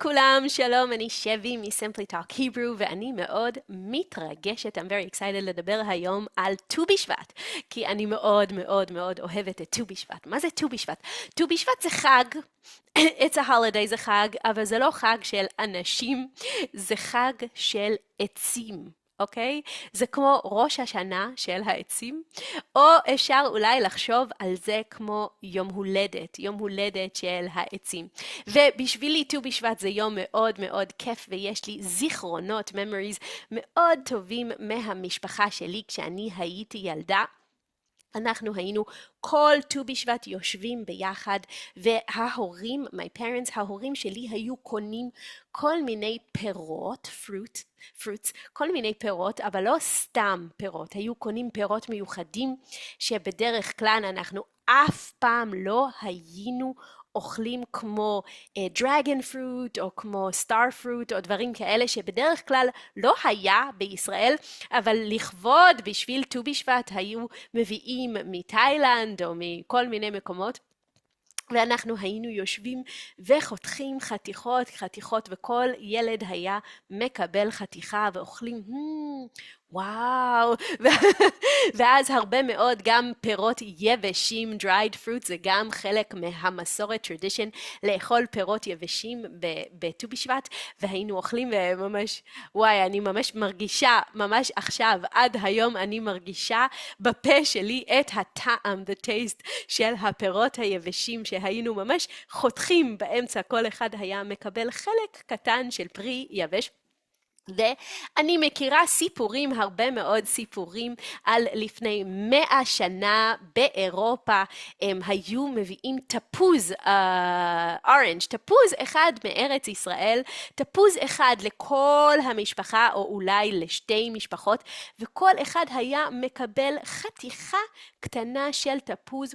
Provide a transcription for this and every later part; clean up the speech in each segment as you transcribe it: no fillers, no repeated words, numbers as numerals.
כולם, שלום, אני שבי מ-Simply Talk Hebrew ואני מאוד מתרגשת, I'm very excited לדבר היום על ט"ו בשבט, כי אני מאוד מאוד מאוד אוהבת את ט"ו בשבט. מה זה ט"ו בשבט? ט"ו בשבט זה חג, it's a holiday, זה חג, אבל זה לא חג של אנשים, זה חג של עצים. אוקיי? זה כמו ראש השנה של העצים, או אפשר אולי לחשוב על זה כמו יום הולדת של העצים. ובשבילי ט"ו בשבט זה יום מאוד מאוד כיף, ויש לי זיכרונות, memories מאוד טובים מהמשפחה שלי כשאני הייתי ילדה. אנחנו היינו כל ט"ו בשבט יושבים ביחד, וההורים, my parents, ההורים שלי היו קונים כל מיני פירות, fruits, כל מיני פירות, אבל לא סתם פירות, היו קונים פירות מיוחדים, שבדרך כלל אנחנו אף פעם לא היינו אוכלים כמו דרגון פרוט או כמו סטאר פרוט או דברים כאלה שבדרך כלל לא היה בישראל, אבל לכבוד בשביל ט"ו בשבט היו מביאים מתאילנד או מכל מיני מקומות, ואנחנו היינו יושבים וחותכים חתיכות, וכל ילד היה מקבל חתיכה ואוכלים, וואו, ואז הרבה מאוד גם פירות יבשים, dried fruit, זה גם חלק מהמסורת, tradition, לאכול פירות יבשים בט"ו בשבט, והיינו אוכלים וממש, וואי, אני ממש מרגישה, ממש עכשיו, עד היום אני מרגישה בפה שלי את הטעם, the taste של הפירות היבשים, שהיינו ממש חותכים באמצע, כל אחד היה מקבל חלק קטן של פרי יבש, ואני מכירה סיפורים, הרבה מאוד סיפורים על לפני 100 שנה באירופה, הם היו מביאים תפוז, אורנג', תפוז אחד מארץ ישראל, תפוז אחד לכל המשפחה או אולי לשתי משפחות, וכל אחד היה מקבל חתיכה קטנה של תפוז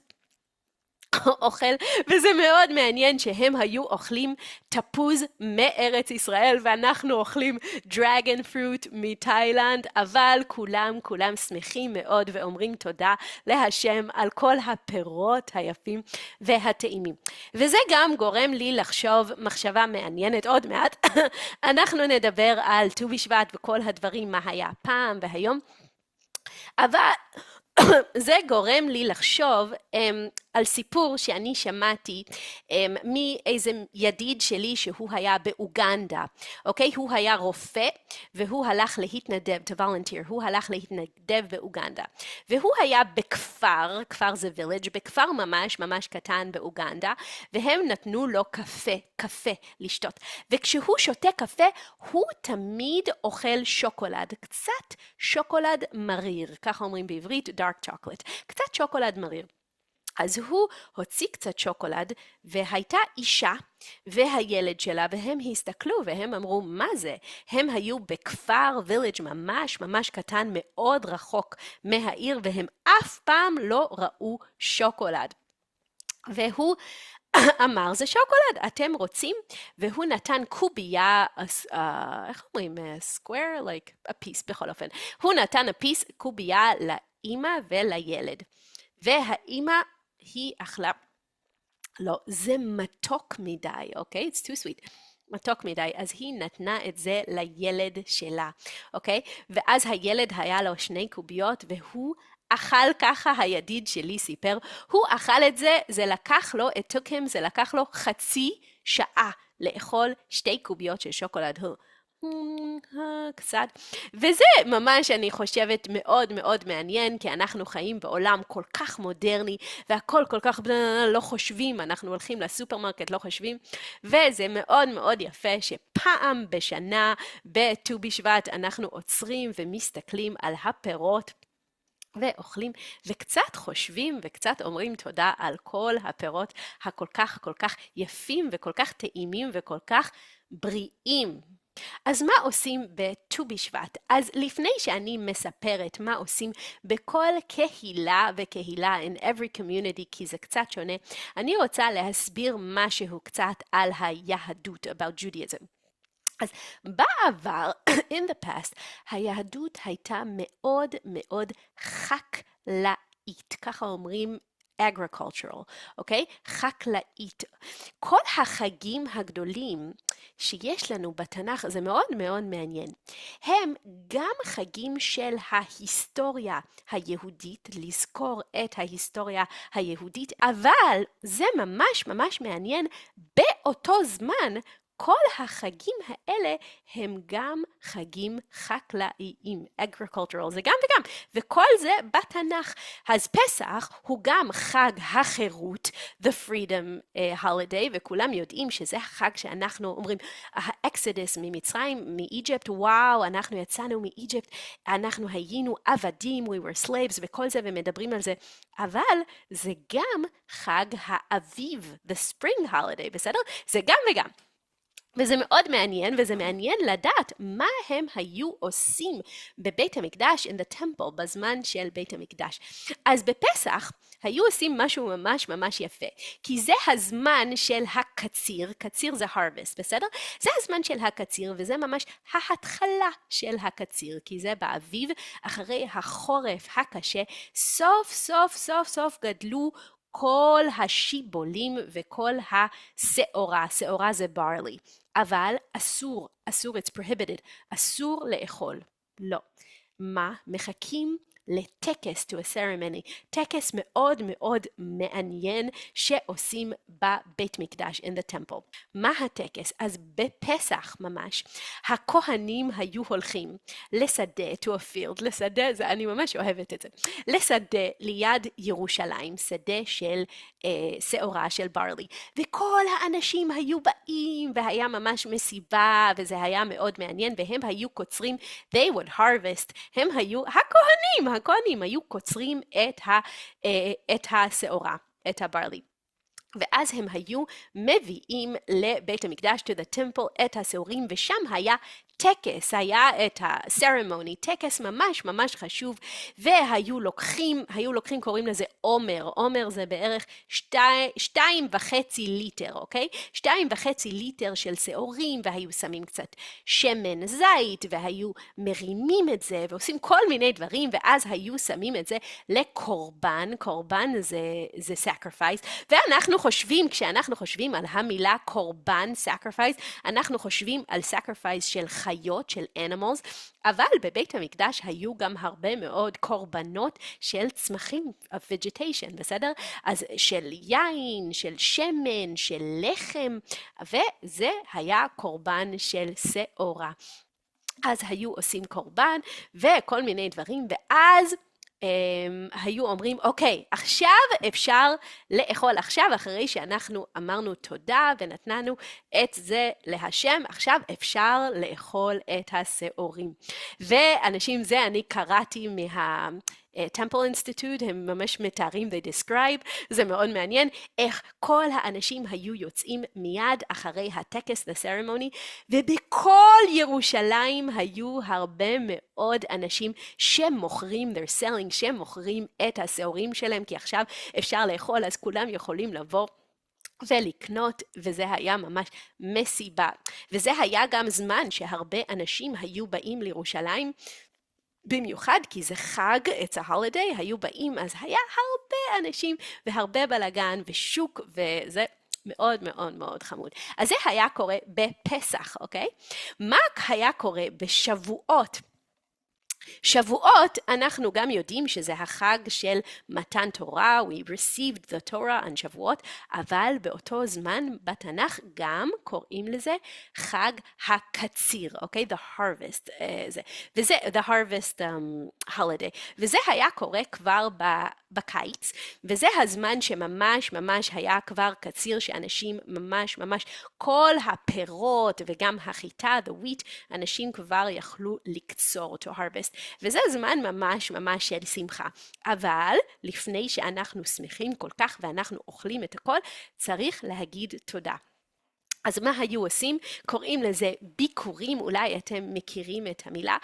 אוכל, וזה מאוד מעניין שהם היו אוכלים תפוז מארץ ישראל ואנחנו אוכלים דרגון פרוט מתאילנד, אבל כולם שמחים מאוד ואומרים תודה להשם על כל הפירות היפים והטעימים. וזה גם גורם לי לחשוב מחשבה מעניינת עוד מעט. אנחנו נדבר על ט"ו בשבט וכל הדברים, מה היה פעם והיום, אבל זה גורם לי לחשוב על סיפור שאני שמעתי מאיזה ידיד שלי שהוא היה באוגנדה, אוקיי? הוא היה רופא והוא הלך להתנדב, to volunteer, הוא הלך להתנדב באוגנדה. והוא היה בכפר, כפר זה village, בכפר ממש קטן באוגנדה, והם נתנו לו קפה לשתות. וכשהוא שותה קפה, הוא תמיד אוכל שוקולד, קצת שוקולד מריר, ככה אומרים בעברית, dark chocolate, קצת שוקולד מריר. אז הוא הוציא קצת שוקולד, והייתה אישה והילד שלה, והם הסתכלו והם אמרו, מה זה? הם היו בכפר, village ממש קטן, מאוד רחוק מהעיר, והם אף פעם לא ראו שוקולד. והוא אמר, זה שוקולד, אתם רוצים? והוא נתן קובייה, איך אומרים? square, like a piece, בכל אופן. הוא נתן a piece, קובייה לאמא ולילד. והאמא היא אכלה, לא, זה מתוק מדי, אוקיי? It's too sweet. מתוק מדי, אז היא נתנה את זה לילד שלה, אוקיי? ואז הילד היה לו 2 קוביות, והוא אכל ככה, הידיד שלי סיפר, הוא אכל את זה, זה לקח לו, it took him, זה לקח לו חצי שעה לאכול 2 קוביות של שוקולד, קצת, וזה ממש אני חושבת מאוד מאוד מעניין, כי אנחנו חיים בעולם כל כך מודרני, והכל כל כך לא חושבים, אנחנו הולכים לסופרמרקט לא חושבים, וזה מאוד מאוד יפה שפעם בשנה בט"ו בשבט אנחנו עוצרים ומסתכלים על הפירות, ואוכלים וקצת חושבים וקצת אומרים תודה על כל הפירות הכל כך יפים וכל כך טעימים וכל כך בריאים. אז מה עושים בט"ו בשבט? אז לפני שאני מספרת מה עושים בכל קהילה וקהילה, in every community, כי זה קצת שונה, אני רוצה להסביר משהו קצת על היהדות, about Judaism. אז בעבר, in the past, היהדות הייתה מאוד חקלאית, ככה אומרים agricultural, אוקיי? חקלאית. כל החגים הגדולים שיש לנו בתנ"ך, זה מאוד מאוד מעניין. הם גם חגים של ההיסטוריה היהודית, לזכור את ההיסטוריה היהודית, אבל זה ממש ממש מעניין, באותו זמן כל החגים האלה הם גם חגים חקלאיים, agricultural, זה גם וגם, וכל זה בתנ"ך. אז פסח הוא גם חג החירות, the freedom holiday, וכולם יודעים שזה החג שאנחנו אומרים, האקסודוס ממצרים, מאיג'פט, וואו, אנחנו יצאנו מאיג'פט, אנחנו היינו עבדים, we were slaves, וכל זה, ומדברים על זה, אבל זה גם חג האביב, the spring holiday, בסדר? זה גם וגם. וזה מאוד מעניין, וזה מעניין לדעת מה הם היו עושים בבית המקדש, in the temple, בזמן של בית המקדש. אז בפסח היו עושים משהו ממש ממש יפה, כי זה הזמן של הקציר, קציר זה harvest, בסדר? זה הזמן של הקציר, וזה ממש ההתחלה של הקציר, כי זה באביב, אחרי החורף הקשה, סוף סוף סוף סוף גדלו כל השיבולים וכל השעורה, שעורה זה barley, אבל אסור, it's prohibited, אסור לאכול, לא. מה? מחכים לטקס, to a ceremony, טקס מאוד מאוד מעניין שעושים בבית מקדש, in the temple. מה הטקס? אז בפסח ממש, הכהנים היו הולכים לשדה, to a field, לשדה, זה, אני ממש אוהבת את זה, לשדה ליד ירושלים, שדה של שעורה של ברלי, וכל האנשים היו באים, והיה ממש מסיבה, וזה היה מאוד מעניין, והם היו קוצרים, they would harvest, הם היו הכהנים היו קוצרים את השעורה, את הברלי. ואז הם היו מביאים לבית המקדש, to the temple, את השעורים, ושם היה טקס, היה את ה-ceremony, טקס ממש ממש חשוב, והיו לוקחים, קוראים לזה עומר זה בערך 2.5 ליטר, אוקיי? 2.5 ליטר של שעורים, והיו שמים קצת שמן זית, והיו מרימים את זה, ועושים כל מיני דברים, ואז היו שמים את זה לקורבן, קורבן זה sacrifice, ואנחנו חושבים, כשאנחנו חושבים על המילה קורבן, sacrifice, אנחנו חושבים על sacrifice של חיות, של animals, אבל בבית המקדש היו גם הרבה מאוד קורבנות של צמחים, of vegetation, בסדר? אז של יין, של שמן, של לחם, וזה היה קורבן של שעורה. אז היו עושים קורבן וכל מיני דברים, ואז היו אומרים, אוקיי, עכשיו אפשר לאכול, עכשיו אחרי שאנחנו אמרנו תודה ונתנו את זה להשם, עכשיו אפשר לאכול את השעורים. ואנשים, זה אני קראתי Temple Institute, הם ממש מתארים, they describe, זה מאוד מעניין, איך כל האנשים היו יוצאים מיד אחרי הטקס, the ceremony, ובכל ירושלים היו הרבה מאוד אנשים שמוכרים, they're selling, שמוכרים את השעורים שלהם, כי עכשיו אפשר לאכול, אז כולם יכולים לבוא ולקנות, וזה היה ממש מסיבה. וזה היה גם זמן שהרבה אנשים היו באים לירושלים, במיוחד כי זה חג, it's a holiday, היו באים, אז היה הרבה אנשים והרבה בלגן ושוק, וזה מאוד מאוד מאוד חמוד. אז זה היה קורה בפסח, אוקיי? מה היה קורה בשבועות? שבועות אנחנו גם יודעים שזה החג של מתן תורה, we received the Torah on שבועות, אבל באותו זמן בתנ"ך גם קוראים לזה חג הקציר, אוקיי? The harvest, וזה the harvest holiday, וזה היה קורה כבר בקיץ, וזה הזמן שממש ממש היה כבר קציר, שאנשים ממש ממש כל הפירות וגם החיטה, the wheat, אנשים כבר יכלו לקצור, to harvest, וזה זמן ממש ממש של שמחה. אבל לפני שאנחנו שמחים כל כך ואנחנו אוכלים את הכל, צריך להגיד תודה. אז מה היו עושים? קוראים לזה ביקורים, אולי אתם מכירים את המילה.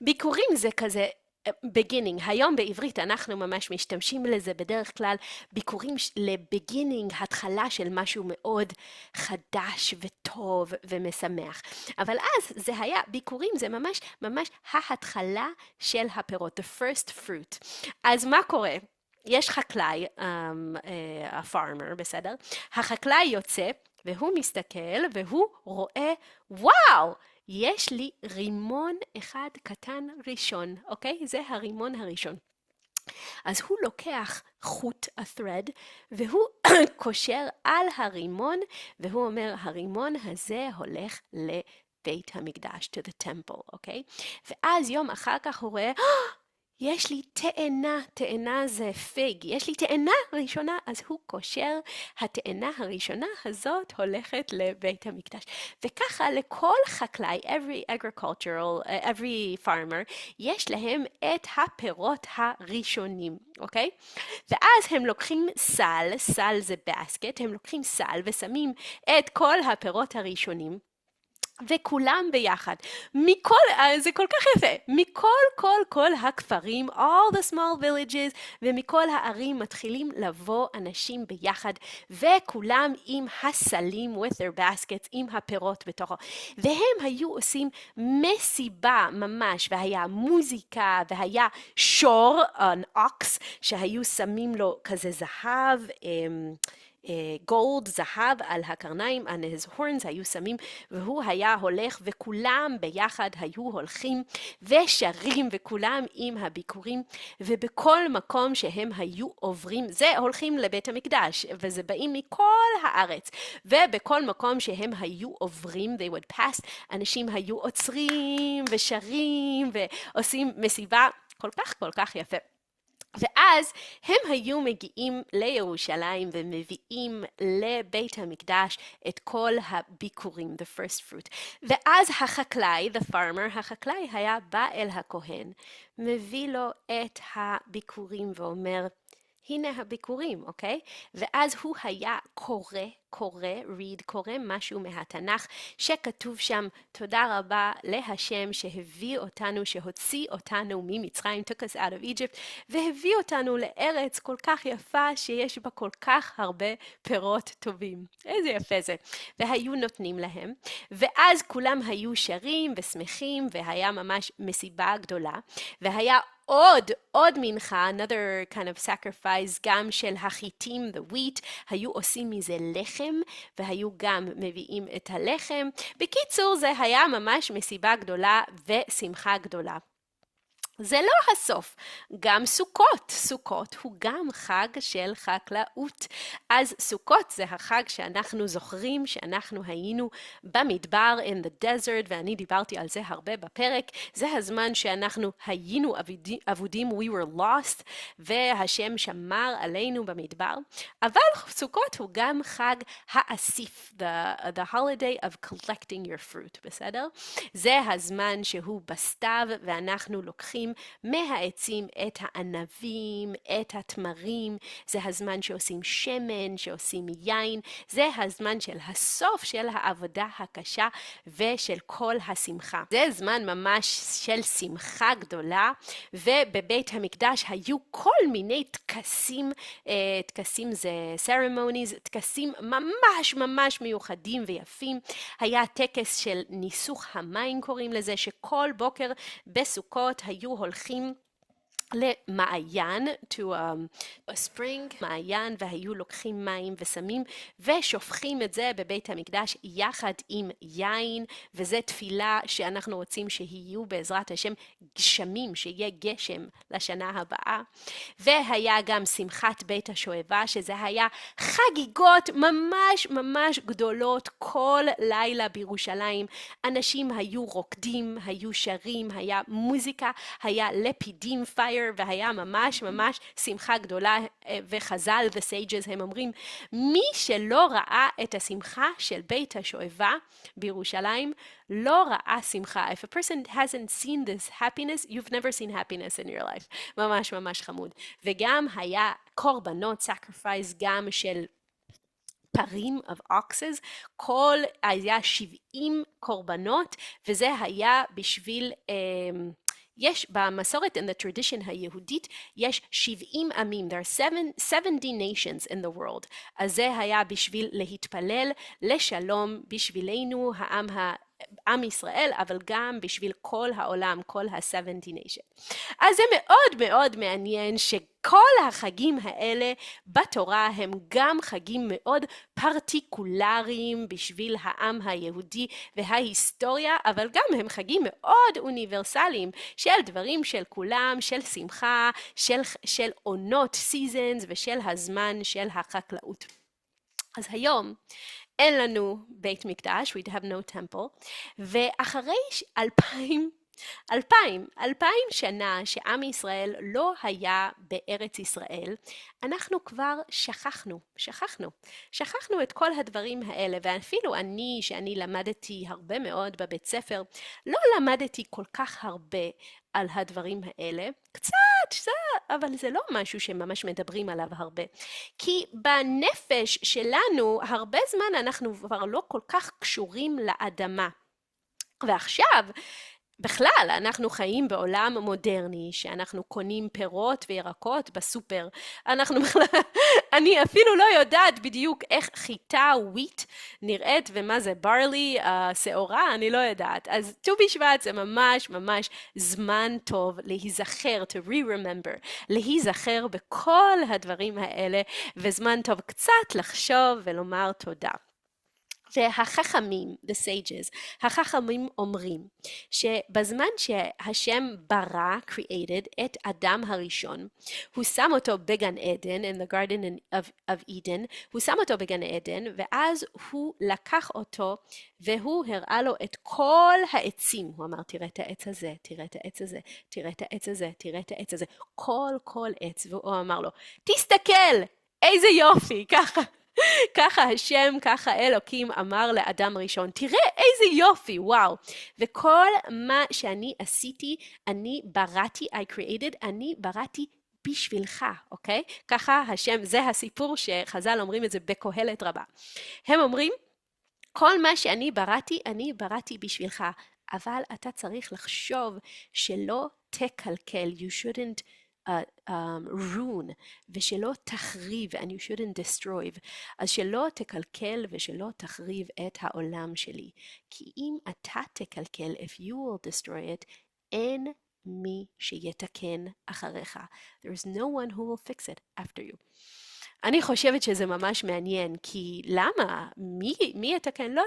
ביקורים זה כזה beginning, היום בעברית אנחנו ממש משתמשים לזה בדרך כלל, ביקורים ל-beginning, התחלה של משהו מאוד חדש וטוב ומשמח. אבל אז זה היה, ביקורים זה ממש ממש ההתחלה של הפירות, the first fruit. אז מה קורה? יש חקלאי, הפארמר, בסדר? החקלאי יוצא והוא מסתכל והוא רואה, וואו! יש לי רימון אחד קטן ראשון, אוקיי? זה הרימון הראשון. אז הוא לוקח חוט, ה-thread, והוא קושר על הרימון, והוא אומר, הרימון הזה הולך לבית המקדש, to the temple, אוקיי? ואז יום אחר כך הוא רואה, יש לי תאנה, תאנה זה פיג, יש לי תאנה ראשונה, אז הוא קושר, התאנה הראשונה הזאת הולכת לבית המקדש. וככה לכל חקלאי, every farmer, יש להם את הפירות הראשונים, אוקיי? ואז הם לוקחים סל, סל זה basket, הם לוקחים סל ושמים את כל הפירות הראשונים, וכולם ביחד, זה כל כך יפה, כל הכפרים, all the small villages, ומכל הערים מתחילים לבוא אנשים ביחד, וכולם עם הסלים, with their baskets, עם הפירות בתוכו, והם היו עושים מסיבה ממש, והיה מוזיקה, והיה שור, an ox, שהיו שמים לו כזה זהב, גולד, זהב על הקרניים, על his horns היו שמים, והוא היה הולך, וכולם ביחד היו הולכים ושרים, וכולם עם הביקורים, ובכל מקום שהם היו עוברים, זה הולכים לבית המקדש, וזה באים מכל הארץ, ובכל מקום שהם היו עוברים, they would pass, אנשים היו עוצרים ושרים, ועושים מסיבה כל כך יפה. ואז הם היו מגיעים לירושלים ומביאים לבית המקדש את כל הביקורים, the first fruit. ואז החקלאי, the farmer, החקלאי היה בא אל הכהן, מביא לו את הביקורים ואומר, הנה הביקורים, אוקיי? ואז הוא היה קורא משהו מהתנ"ך, שכתוב שם, תודה רבה להשם שהביא אותנו, שהוציא אותנו ממצרים, took us out of Egypt, והביא אותנו לארץ כל כך יפה, שיש בה כל כך הרבה פירות טובים. איזה יפה זה. והיו נותנים להם, ואז כולם היו שרים ושמחים, והיה ממש מסיבה גדולה, והיה עוד מנחה, another kind of sacrifice, גם של החיטים, the wheat, היו עושים מזה לחם, והיו גם מביאים את הלחם. בקיצור, זה היה ממש מסיבה גדולה ושמחה גדולה. זה לא הסוף, גם סוכות הוא גם חג של חקלאות. אז סוכות זה החג שאנחנו זוכרים שאנחנו היינו במדבר in the desert, ואני דיברתי על זה הרבה בפרק. זה הזמן שאנחנו היינו אבודים, we were lost, והשם שמר עלינו במדבר. אבל סוכות הוא גם חג האסיף, the holiday of collecting your fruit, בסדר? זה הזמן שהוא בסתיו, ואנחנו לוקחים מהעצים את הענבים, את התמרים, זה הזמן שעושים שמן, שעושים יין, זה הזמן של הסוף של העבודה הקשה ושל כל השמחה. זה זמן ממש של שמחה גדולה, ובבית המקדש היו כל מיני טקסים, טקסים זה ceremonies, טקסים ממש מיוחדים ויפים. היה טקס של ניסוך המים קוראים לזה, שכל בוקר בסוכות היו הולכים למעיין, to a spring, מעיין, והיו לוקחים מים ושמים ושופכים את זה בבית המקדש יחד עם יין, וזה תפילה שאנחנו רוצים שיהיו בעזרת השם גשמים, שיהיה גשם לשנה הבאה. והיה גם שמחת בית השואבה, שזה היה חגיגות ממש גדולות כל לילה בירושלים. אנשים היו רוקדים, היו שרים, היה מוזיקה, היה לפידים, fire, והיה ממש שמחה גדולה, וחז"ל the sages הם אומרים, מי שלא ראה את השמחה של בית השואבה בירושלים, לא ראה שמחה. If a person hasn't seen this happiness, you've never seen happiness in your life. ממש חמוד. וגם היה קורבנות, sacrifice, גם של פרים of oxes, היה 70 קורבנות, וזה היה בשביל יש במסורת, in the tradition היהודית, יש 70 עמים, there are 70 nations in the world. אז זה היה בשביל להתפלל לשלום בשבילנו, העם עם ישראל, אבל גם בשביל כל העולם, כל ה-70 nation. אז זה מאוד מאוד מעניין שכל החגים האלה בתורה הם גם חגים מאוד פרטיקולריים בשביל העם היהודי וההיסטוריה, אבל גם הם חגים מאוד אוניברסליים של דברים של כולם, של שמחה, של עונות, seasons, ושל הזמן של החקלאות. אז היום אין לנו בית מקדש, we have no temple, ואחרי 2000 שנה שעם ישראל לא היה בארץ ישראל, אנחנו כבר שכחנו את כל הדברים האלה, ואפילו שאני למדתי הרבה מאוד בבית ספר, לא למדתי כל כך הרבה על הדברים האלה, קצת, אבל זה לא משהו שממש מדברים עליו הרבה, כי בנפש שלנו הרבה זמן אנחנו כבר לא כל כך קשורים לאדמה, ועכשיו בכלל, אנחנו חיים בעולם מודרני, שאנחנו קונים פירות וירקות בסופר. אני אפילו לא יודעת בדיוק איך חיטה וויט נראית, ומה זה ברלי, שעורה, אני לא יודעת. אז ט"ו בשבט זה ממש ממש זמן טוב להיזכר, to re-remember, להיזכר בכל הדברים האלה, וזמן טוב קצת לחשוב ולומר תודה. והחכמים, the sages, החכמים אומרים שבזמן שהשם ברא, created, את אדם הראשון, הוא שם אותו בגן עדן, in the garden of Eden, הוא שם אותו בגן עדן, ואז הוא לקח אותו, והוא הראה לו את כל העצים. הוא אמר, תראה את העץ הזה, תראה את העץ הזה, תראה את העץ הזה, תראה את העץ הזה, כל עץ, והוא אמר לו, תסתכל, איזה יופי, ככה השם, ככה אלוקים אמר לאדם ראשון, תראה איזה יופי, וואו. וכל מה שאני עשיתי, אני בראתי, אני בראתי בשבילך, אוקיי? ככה השם, זה הסיפור שחז"ל אומרים את זה בקהלת רבה. הם אומרים, כל מה שאני בראתי בשבילך, אבל אתה צריך לחשוב שלא תקלקל, you shouldn't ruin, ושלא תחריב, and you shouldn't destroy, אז שלא תקלקל ושלא תחריב את העולם שלי, כי אם אתה תקלקל, if you will destroy it, אין מי שיתקן אחריך. There is no one who will fix it after you. אני חושבת שזה ממש מעניין, כי למה? מי יתקן? לא.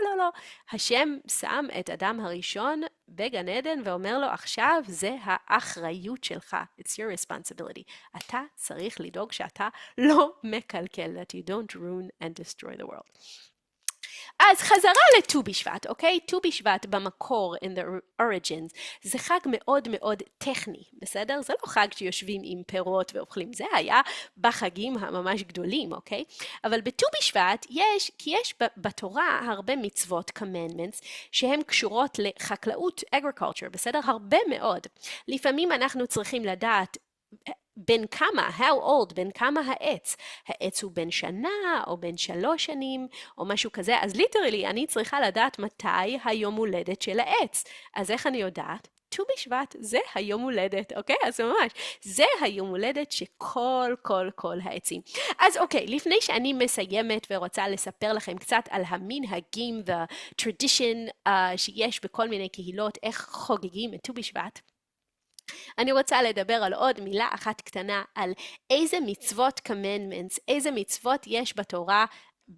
השם שם את אדם הראשון בגן עדן ואומר לו, עכשיו זה האחריות שלך. It's your responsibility. אתה צריך לדאוג שאתה לא מקלקל, that you don't ruin and destroy the world. אז חזרה לט"ו בשבט, אוקיי? ט"ו בשבט במקור, in the origins, זה חג מאוד מאוד טכני, בסדר? זה לא חג שיושבים עם פירות ואוכלים, זה היה בחגים הממש גדולים, אוקיי? אבל בט"ו בשבט יש בתורה הרבה מצוות, commandments, שהן קשורות לחקלאות, agriculture, בסדר? הרבה מאוד. לפעמים אנחנו צריכים לדעת בין כמה, בין כמה העץ. העץ הוא בין שנה או בין 3 שנים או משהו כזה. אז ליטרלי אני צריכה לדעת מתי היום הולדת של העץ. אז איך אני יודעת? ט"ו בשבט זה היום הולדת, אוקיי? אז ממש, זה היום הולדת שכל העצים. אז אוקיי, לפני שאני מסיימת ורוצה לספר לכם קצת על המנהגים ו-tradition שיש בכל מיני קהילות, איך חוגגים את ט"ו בשבט, אני רוצה לדבר על עוד מילה אחת קטנה, על איזה מצוות commandments, איזה מצוות יש בתורה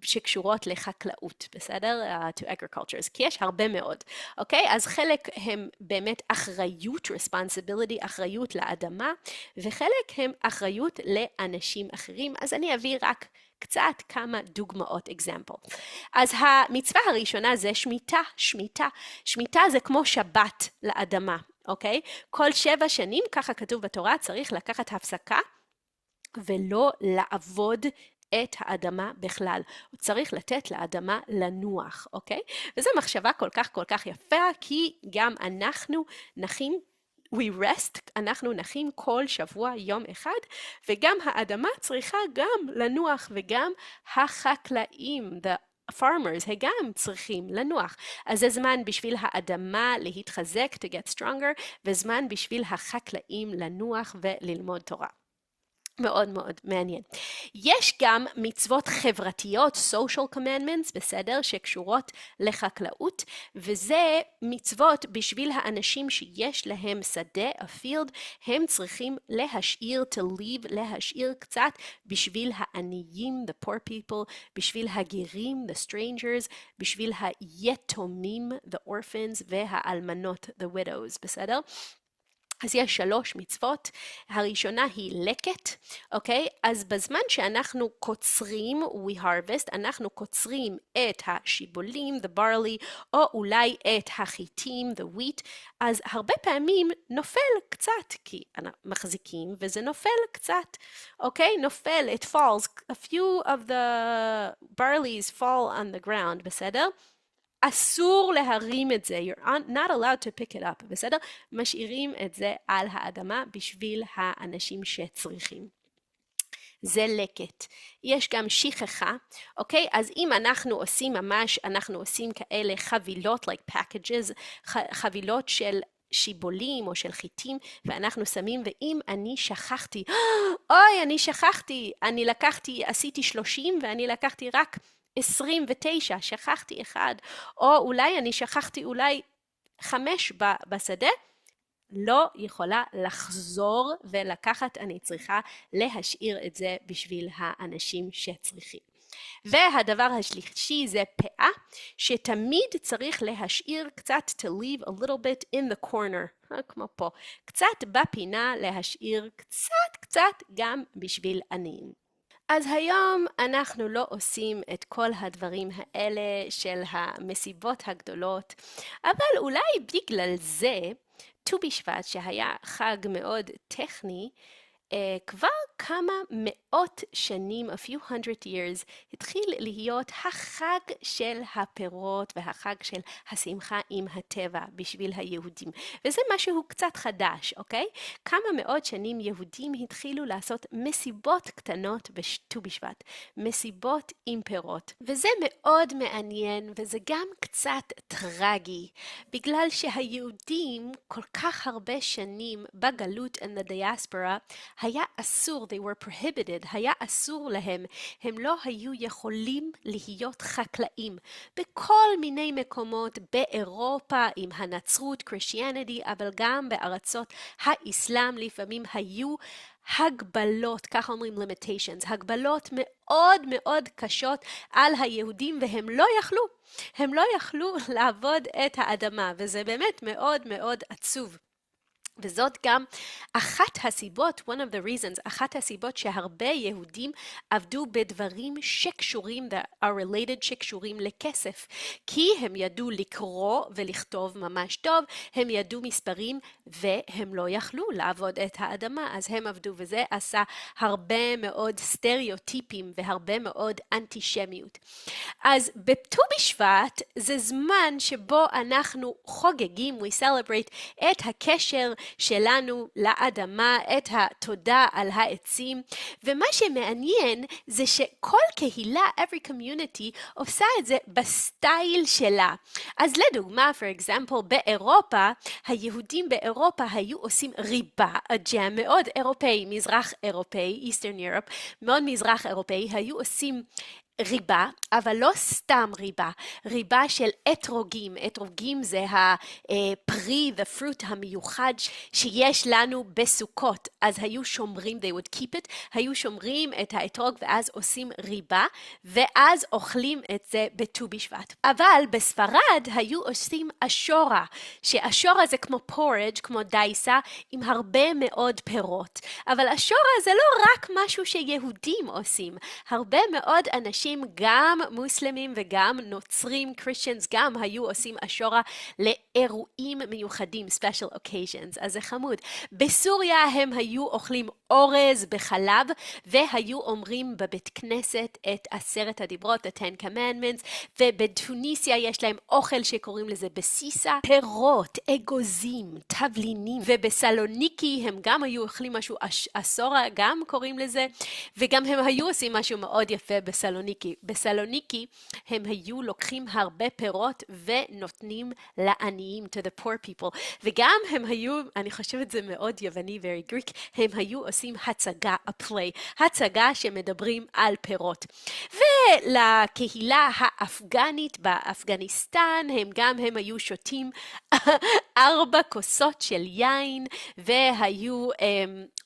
שקשורות לחקלאות, בסדר? To agriculture, כי יש הרבה מאוד, אוקיי? אז חלק הם באמת אחריות, responsibility, אחריות לאדמה, וחלק הם אחריות לאנשים אחרים, אז אני אביא רק קצת כמה דוגמאות, example. אז המצווה הראשונה זה שמיטה זה כמו שבת לאדמה, אוקיי? כל 7 שנים, ככה כתוב בתורה, צריך לקחת הפסקה ולא לעבוד את האדמה בכלל. הוא צריך לתת לאדמה לנוח, אוקיי? וזו מחשבה כל כך יפה, כי גם אנחנו נחים, we rest, אנחנו נחים כל שבוע יום אחד, וגם האדמה צריכה גם לנוח, וגם החקלאים, farmers, הם גם צריכים לנוח. אז זה זמן בשביל האדמה להתחזק, to get stronger, וזמן בשביל החקלאים לנוח וללמוד תורה. מאוד מאוד מעניין. יש גם מצוות חברתיות, social commandments, בסדר, שקשורות לחקלאות, וזה מצוות בשביל האנשים שיש להם שדה, הפילד, הם צריכים להשאיר, to leave, להשאיר קצת בשביל העניים, the poor people, בשביל הגרים, the strangers, בשביל היתומים, the orphans, והאלמנות, the widows, בסדר? אז יש 3 מצוות, הראשונה היא לקט, אוקיי? אז בזמן שאנחנו קוצרים, we harvest, אנחנו קוצרים את השיבולים, the barley, או אולי את החיטים, the wheat, אז הרבה פעמים נופל קצת, כי אנחנו מחזיקים וזה נופל קצת, אוקיי? נופל, it falls, a few of the barleys fall on the ground, בסדר? אסור להרים את זה, you're not allowed to pick it up, בסדר? משאירים את זה על האדמה בשביל האנשים שצריכים. זה לקט. יש גם שכחה, אוקיי? אז אם אנחנו עושים ממש, אנחנו עושים כאלה חבילות, like packages, חבילות של שיבולים או של חיטים, ואנחנו שמים, ואם אני שכחתי, אוי, אני שכחתי, אני לקחתי, עשיתי 30 ואני לקחתי רק 29, שכחתי 1, או אולי אני שכחתי אולי 5 בשדה, לא יכולה לחזור ולקחת, אני צריכה להשאיר את זה בשביל האנשים שצריכים. והדבר השלישי זה פאה, שתמיד צריך להשאיר קצת, to leave a little bit in the corner, כמו פה, קצת בפינה להשאיר קצת גם בשביל עניים. אז היום אנחנו לא עושים את כל הדברים האלה של המסיבות הגדולות, אבל אולי בגלל זה, ט"ו בשבט שהיה חג מאוד טכני, כבר כמה מאות שנים, a few hundred years, התחיל להיות החג של הפירות והחג של השמחה עם הטבע בשביל היהודים. וזה משהו קצת חדש, אוקיי? כמה מאות שנים יהודים התחילו לעשות מסיבות קטנות בט"ו בשבט, מסיבות עם פירות. וזה מאוד מעניין וזה גם קצת טרגי, בגלל שהיהודים כל כך הרבה שנים בגלות and the diaspora, היה אסור, they were prohibited, היה אסור להם, הם לא היו יכולים להיות חקלאים בכל מיני מקומות באירופה עם הנצרות, Christianity, אבל גם בארצות האסלאם לפעמים היו הגבלות, כך אומרים limitations, הגבלות מאוד מאוד קשות על היהודים והם לא יכלו, הם לא יכלו לעבוד את האדמה וזה באמת מאוד מאוד עצוב. וזאת גם אחת הסיבות, one of the reasons, אחת הסיבות שהרבה יהודים עבדו בדברים שקשורים, that are related, שקשורים לכסף. כי הם ידעו לקרוא ולכתוב ממש טוב, הם ידעו מספרים והם לא יכלו לעבוד את האדמה, אז הם עבדו וזה עשה הרבה מאוד סטריאוטיפים והרבה מאוד אנטישמיות. אז בט"ו בשבט זה זמן שבו אנחנו חוגגים, we celebrate את הקשר שלנו לאדמה, את התודה על העצים, ומה שמעניין זה שכל קהילה, every community, עושה את זה בסטייל שלה. אז לדוגמה, for example, באירופה, היהודים באירופה היו עושים ריבה, ג'ם מאוד אירופאי, מזרח אירופאי, Eastern Europe, מאוד מזרח אירופאי, היו עושים ריבה, אבל לא סתם ריבה, ריבה של אתרוגים, אתרוגים זה הפרי, the fruit המיוחד שיש לנו בסוכות, אז היו שומרים, they would keep it, היו שומרים את האתרוג ואז עושים ריבה, ואז אוכלים את זה בט"ו בשבט. אבל בספרד היו עושים אשורה, שאשורה זה כמו porridge, כמו דייסה, עם הרבה מאוד פירות, אבל אשורה זה לא רק משהו שיהודים עושים, הרבה מאוד אנשים גם מוסלמים וגם נוצרים, Christians, גם היו עושים אשורה לאירועים מיוחדים, special occasions, אז זה חמוד. בסוריה הם היו אוכלים אורז בחלב, והיו אומרים בבית כנסת את 10 הדיברות, the 10 commandments, ובטוניסיה יש להם אוכל שקוראים לזה בסיסה, פירות, אגוזים, תבלינים, ובסלוניקי הם גם היו אוכלים משהו, אסורה גם קוראים לזה, וגם הם היו עושים משהו מאוד יפה בסלוניקי, בסלוניקי. בסלוניקי הם היו לוקחים הרבה פירות ונותנים לעניים, to the poor people. וגם הם היו, אני חושבת זה מאוד יווני, very Greek, הם היו עושים הצגה, a play, הצגה שמדברים על פירות. ולקהילה האפגנית באפגניסטן, הם היו שותים 4 כוסות של יין, והיו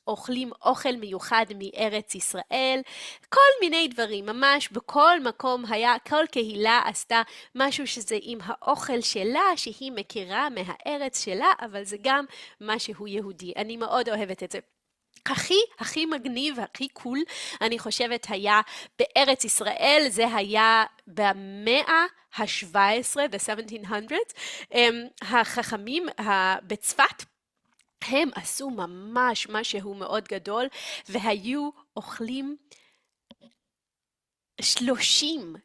אוכלים אוכל מיוחד מארץ ישראל, כל מיני דברים, ממש בכל מקום היה, כל קהילה עשתה משהו שזה עם האוכל שלה, שהיא מכירה מהארץ שלה, אבל זה גם משהו יהודי. אני מאוד אוהבת את זה. הכי מגניב, הכי קול, אני חושבת היה בארץ ישראל, זה היה במאה ה-17, ב-1700s, החכמים בצפת, הם עשו ממש משהו מאוד גדול, והיו אוכלים 30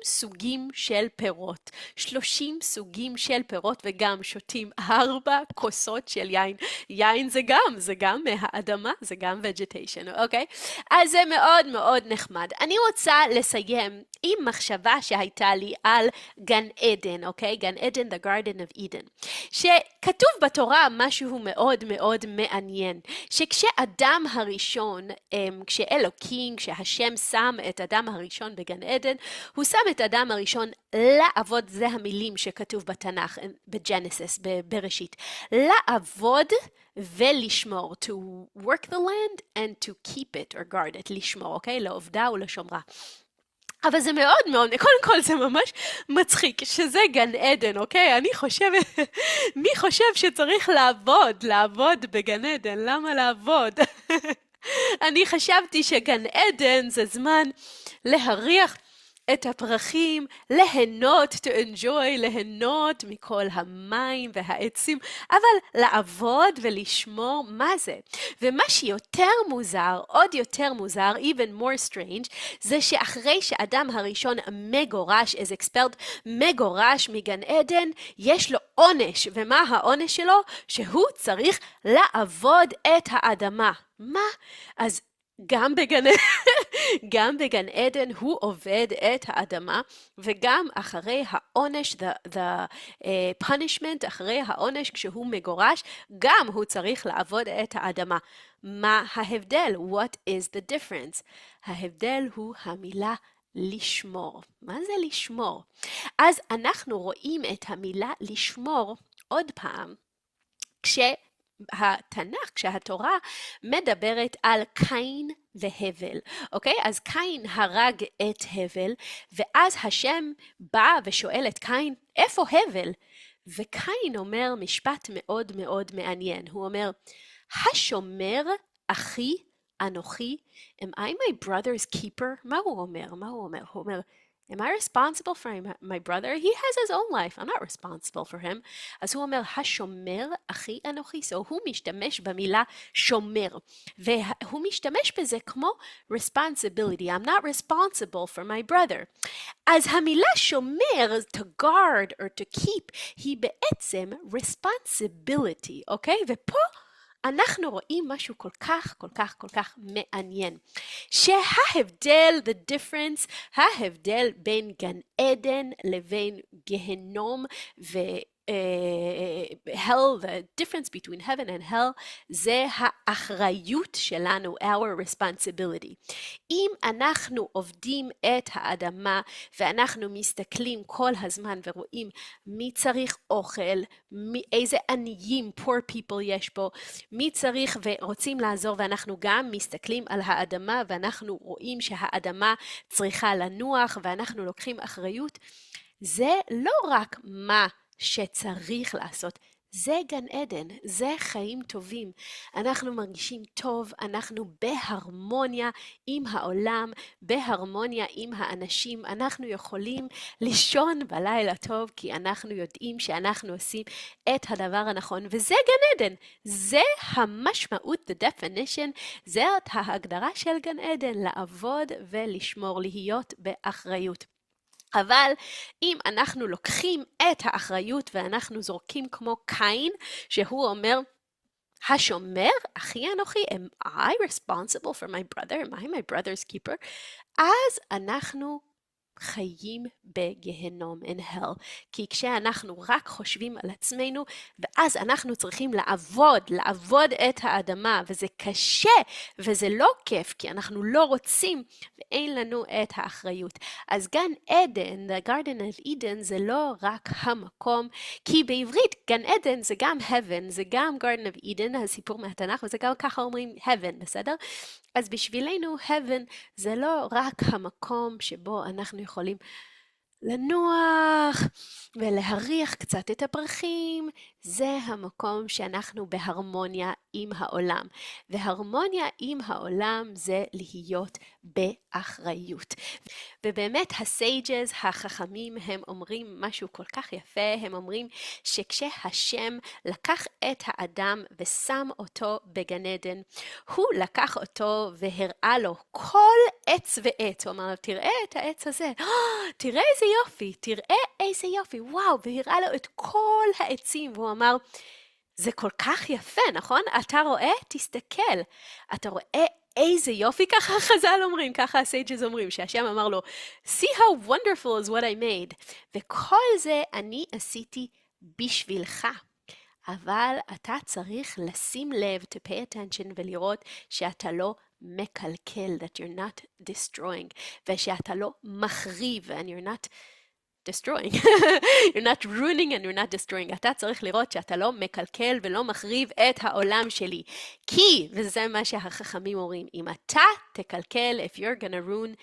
סוגים של פירות, 30 סוגים של פירות, וגם שותים 4 כוסות של יין. יין זה גם מהאדמה, זה גם vegetation, אוקיי? אז זה מאוד מאוד נחמד. אני רוצה לסיים עם מחשבה שהייתה לי על גן עדן, אוקיי? גן עדן, the garden of Eden. שכתוב בתורה משהו מאוד מאוד מעניין, שכשאדם הראשון, כשאלוקים, כשהשם שם את אדם הראשון בגן עדן, הוא שם את אדם הראשון לעבוד, זה המילים שכתוב בתנ"ך, בג'נסיס, בראשית, לעבוד ולשמור, to work the land and to keep it or guard it, לשמור, אוקיי? לעובדה ולשומרה. אבל זה מאוד מאוד, קודם כל זה ממש מצחיק, שזה גן עדן, אוקיי? אני חושבת, מי חושב שצריך לעבוד בגן עדן? למה לעבוד? אני חשבתי שגן עדן זה זמן להריח את הפרחים, ליהנות, to enjoy, ליהנות מכל המים והעצים, אבל לעבוד ולשמור מה זה. ומה שיותר מוזר, עוד יותר מוזר, even more strange, זה שאחרי שאדם הראשון מגורש, is expelled, מגורש מגן עדן, יש לו עונש. ומה העונש שלו? שהוא צריך לעבוד את האדמה. מה? אז גם בגן עדן הוא עובד את האדמה, וגם אחרי העונש, the punishment, אחרי העונש כשהוא מגורש, גם הוא צריך לעבוד את האדמה. מה ההבדל? What is the difference? ההבדל הוא המילה לשמור. מה זה לשמור? אז אנחנו רואים את המילה לשמור עוד פעם, התנ"ך, כשהתורה מדברת על קין והבל, אוקיי? אז קין הרג את הבל, ואז השם בא ושואל את קין, איפה הבל? וקין אומר משפט מאוד מאוד מעניין, הוא אומר, השומר אחי אנוכי, am I my brother's keeper? מה הוא אומר? הוא אומר, am I responsible for my brother? He has his own life. I'm not responsible for him. אז הוא אומר, השומר אחי אנוכי. So הוא משתמש במילה שומר. והוא משתמש בזה כמו responsibility. I'm not responsible for my brother. אז המילה שומר, to guard or to keep, היא בעצם responsibility, אוקיי? ופה אנחנו רואים משהו כל כך מעניין. שההבדל, the difference, ההבדל בין גן עדן לבין גהנום hell, the difference between heaven and hell, זה האחריות שלנו, our responsibility. אם אנחנו עובדים את האדמה, ואנחנו מסתכלים כל הזמן ורואים מי צריך אוכל, איזה עניים, poor people יש פה, מי צריך ורוצים לעזור, ואנחנו גם מסתכלים על האדמה, ואנחנו רואים שהאדמה צריכה לנוח, ואנחנו לוקחים אחריות, זה לא רק מה שצריך לעשות, זה גן עדן, זה חיים טובים. אנחנו מרגישים טוב, אנחנו בהרמוניה עם העולם, בהרמוניה עם האנשים, אנחנו יכולים לישון בלילה טוב, כי אנחנו יודעים שאנחנו עושים את הדבר הנכון, וזה גן עדן, זה המשמעות, the definition, זאת ההגדרה של גן עדן, לעבוד ולשמור, להיות באחריות. אבל אם אנחנו לוקחים את האחריות ואנחנו זורקים כמו קין, שהוא אומר, השומר, אחי אנוכי, am I responsible for my brother? Am I my brother's keeper? אז אנחנו חיים בגהנום, in hell. כי כשאנחנו רק חושבים על עצמנו, ואז אנחנו צריכים לעבוד את האדמה, וזה קשה, וזה לא כיף, כי אנחנו לא רוצים, ואין לנו את האחריות. אז גן עדן, the garden of Eden, זה לא רק המקום, כי בעברית גן עדן זה גם heaven, זה גם garden of Eden, הסיפור מהתנ"ך, וזה גם ככה אומרים heaven, בסדר? אז בשבילנו heaven זה לא רק המקום שבו אנחנו יכולים לנוח ולהריח קצת את הפרחים, זה המקום שאנחנו בהרמוניה עם העולם. והרמוניה עם העולם זה להיות באחריות. ובאמת הסייג'ס, החכמים, הם אומרים משהו כל כך יפה, הם אומרים שכשהשם לקח את האדם ושם אותו בגן עדן, הוא לקח אותו והראה לו כל עץ ועץ, הוא אמר לו, תראה את העץ הזה, תראה איזה יופי, תראה איזה יופי, וואו, והראה לו את כל העצים, והוא אמר, זה כל כך יפה, נכון? אתה רואה? תסתכל, אתה רואה איזה יופי, ככה חז"ל אומרים, ככה הסייג'ס אומרים, שהשם אמר לו, see how wonderful is what I made, וכל זה אני עשיתי בשבילך. אבל אתה צריך לשים לב, to pay attention ולראות שאתה לא מקלקל, that you're not destroying, ושאתה לא מחריב, and you're not destroying. You're not ruining and you're not destroying. אתה צריך לראות שאתה לא מקלקל ולא מחריב את העולם שלי. כי, וזה מה שהחכמים אומרים, אם אתה תקלקל, if you're gonna ruin,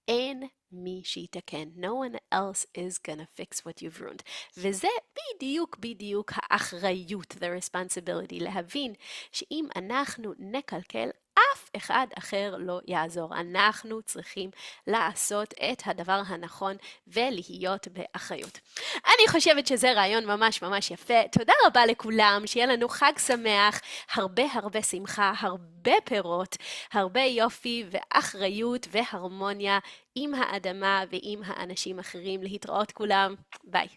אין מי שיתקן. No one else is gonna fix what you've ruined. וזה בדיוק האחריות, the responsibility, להבין שאם אנחנו נקלקל, אף אחד אחר לא יעזור. אנחנו צריכים לעשות את הדבר הנכון ולהיות באחריות. אני חושבת שזה רעיון ממש יפה. תודה רבה לכולם, שיהיה לנו חג שמח, הרבה שמחה, הרבה פירות, הרבה יופי ואחריות והרמוניה עם האדמה ועם האנשים אחרים. להתראות כולם. ביי.